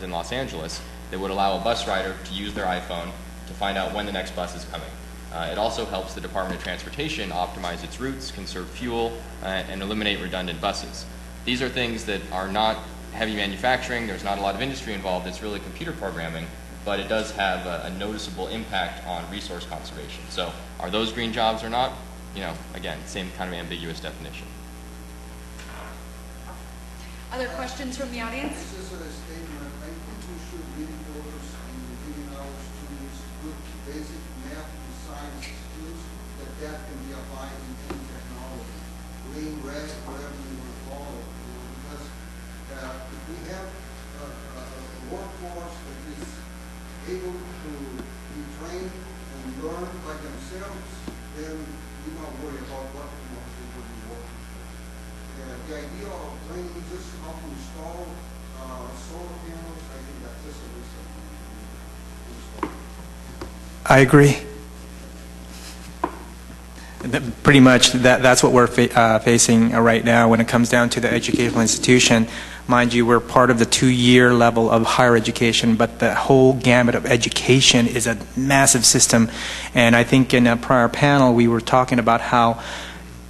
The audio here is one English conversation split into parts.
in Los Angeles that would allow a bus rider to use their iPhone to find out when the next bus is coming. It also helps the Department of Transportation optimize its routes, conserve fuel, and eliminate redundant buses. These are things that are not heavy manufacturing. There's not a lot of industry involved. It's really computer programming, but it does have a noticeable impact on resource conservation. So are those green jobs or not? You know, again, same kind of ambiguous definition. Other questions from the audience? This is a statement. I think we should really focus on giving our students good basic math and science skills that can be applied in any technology. Green, red, whatever you want to call it. Because if we have a workforce that is able to be trained and learn by themselves, then we don't worry about what we want to do working for. The idea of training just how to install solar panels, I think that's just a waste of time. I agree. Pretty much that's what we're facing right now when it comes down to the educational institution. Mind you, we're part of the 2-year level of higher education, but the whole gamut of education is a massive system. And I think in a prior panel we were talking about how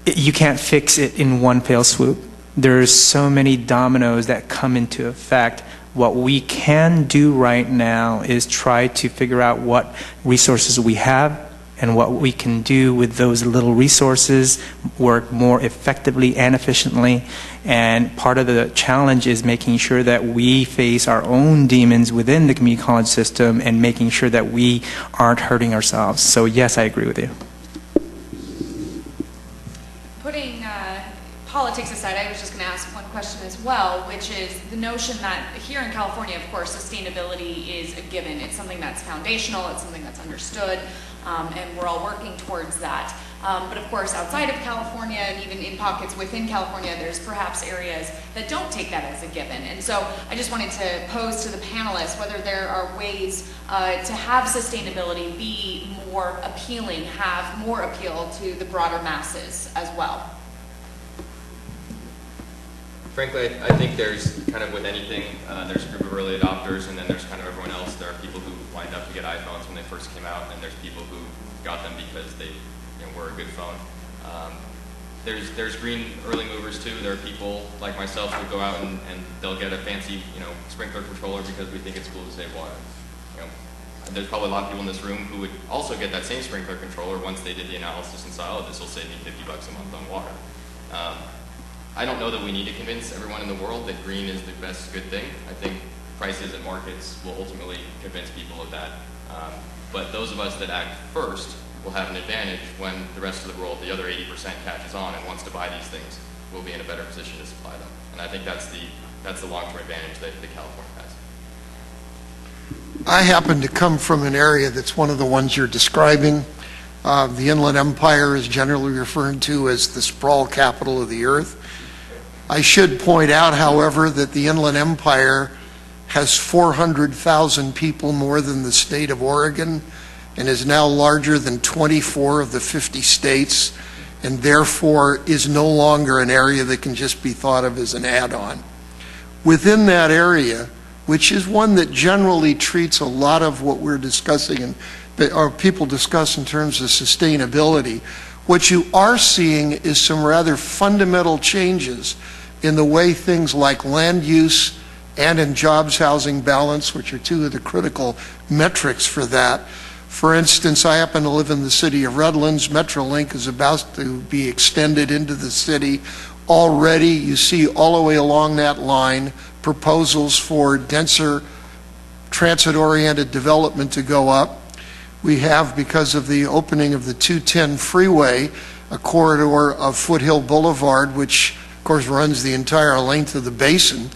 you can't fix it in one fell swoop. There's so many dominoes that come into effect. What we can do right now is try to figure out what resources we have and what we can do with those little resources, work more effectively and efficiently. And part of the challenge is making sure that we face our own demons within the community college system and making sure that we aren't hurting ourselves. So yes, I agree with you. Putting politics aside, I was just going to ask one question as well, which is the notion that here in California, of course, sustainability is a given. It's something that's foundational, it's something that's understood, and we're all working towards that. But of course, outside of California and even in pockets within California, there's perhaps areas that don't take that as a given. And so I just wanted to pose to the panelists whether there are ways to have sustainability be more appealing, have more appeal to the broader masses as well. Frankly, I think there's kind of with anything, there's a group of early adopters, and then there's kind of everyone else. There are people who lined up to get iPhones when they first came out, and there's people who got them because they were a good phone. There's green early movers too. There are people like myself who go out and they'll get a fancy sprinkler controller because we think it's cool to save water. There's probably a lot of people in this room who would also get that same sprinkler controller once they did the analysis and saw, oh, this will save me $50 a month on water. I don't know that we need to convince everyone in the world that green is the best good thing. I think prices and markets will ultimately convince people of that. But those of us that act first will have an advantage when the rest of the world, the other 80%, catches on and wants to buy these things. We'll be in a better position to supply them. And I think that's the long-term advantage that California has. I happen to come from an area that's one of the ones you're describing. The Inland Empire is generally referred to as the sprawl capital of the earth. I should point out, however, that the Inland Empire has 400,000 people more than the state of Oregon and is now larger than 24 of the 50 states, and therefore is no longer an area that can just be thought of as an add-on. Within that area, which is one that generally treats a lot of what we're discussing or people discuss in terms of sustainability, what you are seeing is some rather fundamental changes in the way things like land use and in jobs housing balance, which are two of the critical metrics for that. For instance, I happen to live in the city of Redlands. Metrolink is about to be extended into the city. Already you see all the way along that line proposals for denser transit-oriented development to go up. We have, because of the opening of the 210 freeway, a corridor of Foothill Boulevard, which of course runs the entire length of the basin,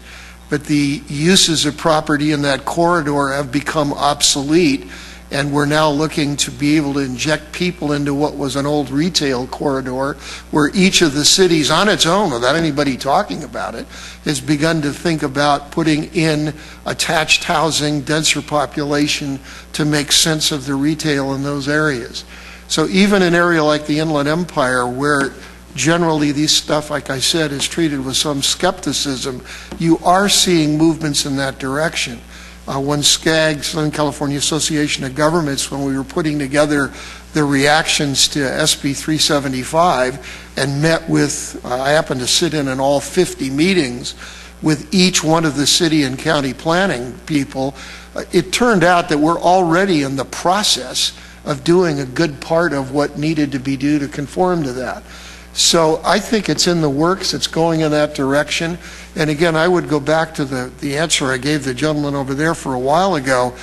but the uses of property in that corridor have become obsolete, and we're now looking to be able to inject people into what was an old retail corridor where each of the cities on its own, without anybody talking about it, has begun to think about putting in attached housing, denser population to make sense of the retail in those areas. So even an area like the Inland Empire, where generally these stuff, like I said, is treated with some skepticism. You are seeing movements in that direction. When SCAG, Southern California Association of Governments, when we were putting together the reactions to SB 375 and met with, I happened to sit in all 50 meetings with each one of the city and county planning people, it turned out that we're already in the process of doing a good part of what needed to be done to conform to that. So I think it's in the works, it's going in that direction. And again, I would go back to the answer I gave the gentleman over there for a while ago.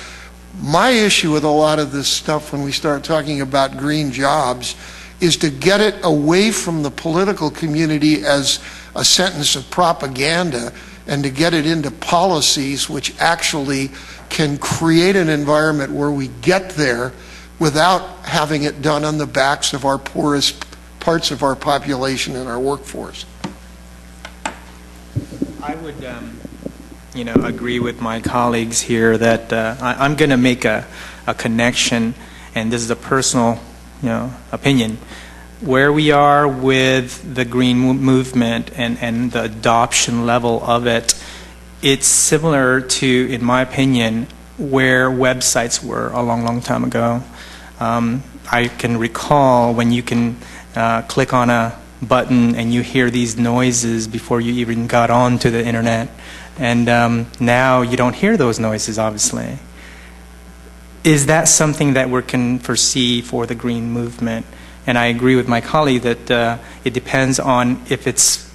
My issue with a lot of this stuff when we start talking about green jobs is to get it away from the political community as a sentence of propaganda and to get it into policies which actually can create an environment where we get there without having it done on the backs of our poorest parts of our population and our workforce. I would, agree with my colleagues here that I'm going to make a connection, and this is a personal, opinion. Where we are with the green movement and the adoption level of it, it's similar to, in my opinion, where websites were a long time ago. I can recall when you can click on a button and you hear these noises before you even got onto the internet, and now you don't hear those noises, obviously. Is that something that we can foresee for the green movement? And I agree with my colleague that it depends on if it's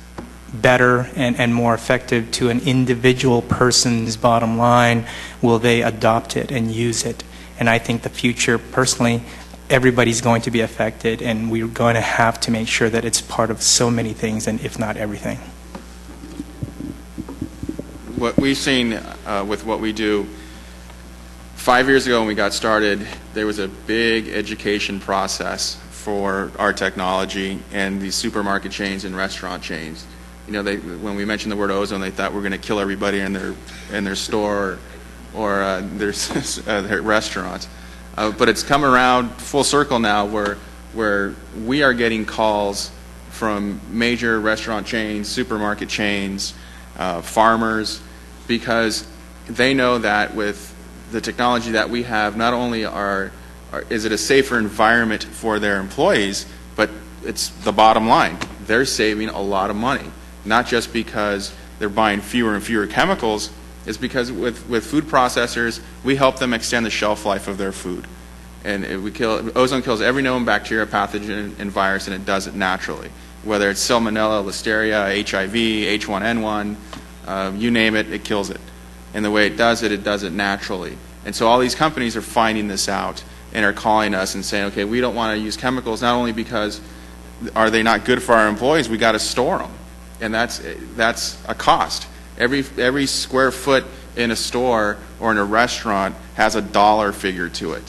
better and more effective to an individual person's bottom line. Will they adopt it and use it? And I think the future, personally, everybody's going to be affected, and we're going to have to make sure that it's part of so many things, and if not everything. What we've seen with what we do, 5 years ago when we got started, there was a big education process for our technology and these supermarket chains and restaurant chains. When we mentioned the word ozone, they thought we were going to kill everybody in their store or their restaurant. But it's come around full circle now where we are getting calls from major restaurant chains, supermarket chains, farmers, because they know that with the technology that we have, not only is it a safer environment for their employees, but it's the bottom line. They're saving a lot of money, not just because they're buying fewer and fewer chemicals. It's because with food processors, we help them extend the shelf life of their food. And ozone kills every known bacteria, pathogen, and virus, and it does it naturally. Whether it's Salmonella, Listeria, HIV, H1N1, you name it, it kills it. And the way it does it naturally. And so all these companies are finding this out and are calling us and saying, okay, we don't want to use chemicals, not only because are they not good for our employees, we got to store them. And that's a cost. Every square foot in a store or in a restaurant has a dollar figure to it.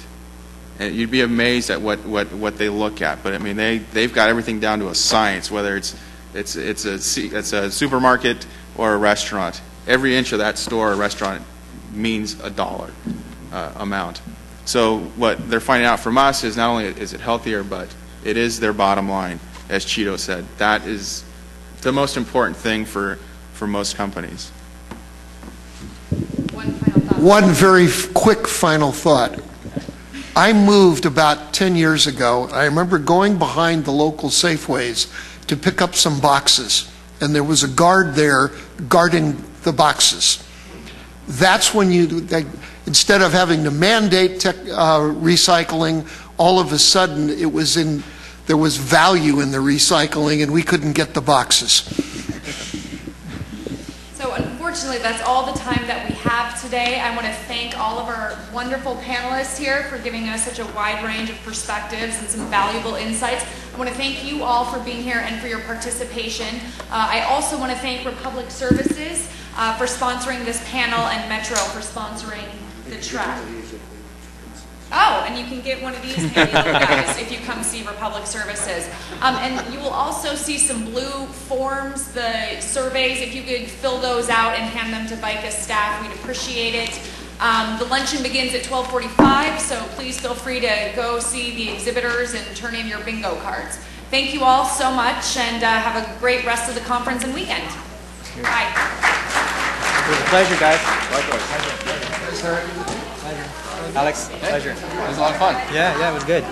And you'd be amazed at what they look at. But I mean, they've got everything down to a science, whether it's a supermarket or a restaurant. Every inch of that store or restaurant means a dollar amount. So what they're finding out from us is not only is it healthier, but it is their bottom line, as Cheeto said. That is the most important thing for most companies. One final thought. One very quick final thought. I moved about 10 years ago. I remember going behind the local Safeways to pick up some boxes, and there was a guard there guarding the boxes. That's when instead of having to mandate recycling, all of a sudden there was value in the recycling, and we couldn't get the boxes. So unfortunately, that's all the time that we have today. I want to thank all of our wonderful panelists here for giving us such a wide range of perspectives and some valuable insights. I want to thank you all for being here and for your participation. I also want to thank Republic Services for sponsoring this panel and Metro for sponsoring the track. Oh, and you can get one of these handy little guys if you come see Republic Services. And you will also see some blue forms, the surveys. If you could fill those out and hand them to VICA staff, we'd appreciate it. The luncheon begins at 12:45, so please feel free to go see the exhibitors and turn in your bingo cards. Thank you all so much, and have a great rest of the conference and weekend. Bye. It was a pleasure, guys. Likewise. Pleasure. Alex, pleasure. It was a lot of fun. Yeah, it was good.